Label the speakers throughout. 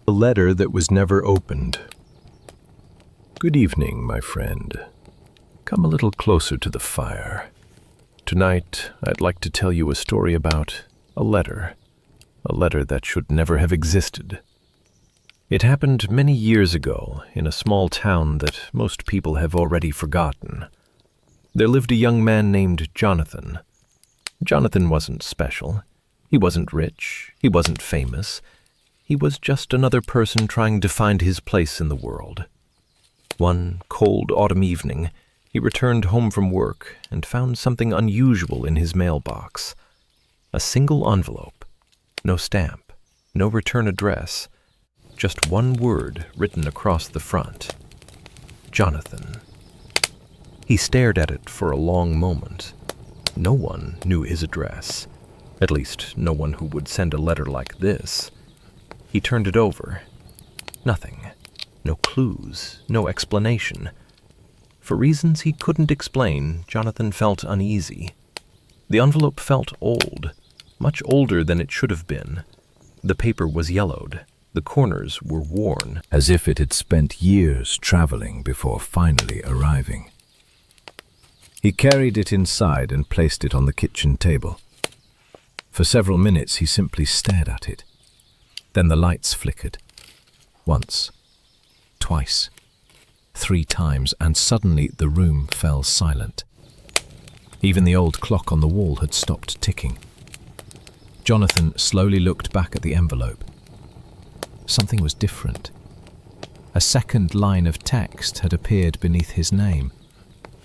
Speaker 1: A letter that was never opened. Good evening, my friend. Come a little closer to the fire. Tonight, I'd like to tell you a story about a letter that should never have existed. It happened many years ago in a small town that most people have already forgotten. There lived a young man named Jonathan. Jonathan wasn't special. He wasn't rich. He wasn't famous. He was just another person trying to find his place in the world. One cold autumn evening, he returned home from work and found something unusual in his mailbox. A single envelope, no stamp, no return address, just one word written across the front. Jonathan. He stared at it for a long moment. No one knew his address. At least, no one who would send a letter like this. He turned it over. Nothing. No clues, no explanation. For reasons he couldn't explain, Jonathan felt uneasy. The envelope felt old, much older than it should have been. The paper was yellowed. The corners were worn,
Speaker 2: as if it had spent years traveling before finally arriving. He carried it inside and placed it on the kitchen table. For several minutes he simply stared at it. Then the lights flickered. Once, twice, 3 times, and suddenly the room fell silent. Even the old clock on the wall had stopped ticking. Jonathan slowly looked back at the envelope. Something was different. A second line of text had appeared beneath his name.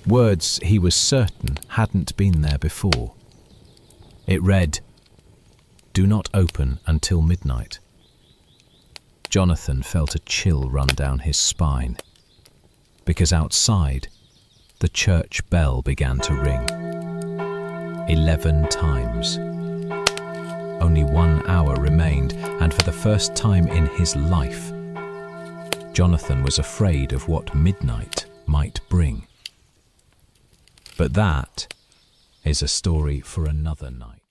Speaker 2: Words he was certain hadn't been there before. It read, "Do not open until midnight." Jonathan felt a chill run down his spine, because outside, the church bell began to ring. 11 times. Only 1 hour remained, and for the first time in his life, Jonathan was afraid of what midnight might bring. But that is a story for another night.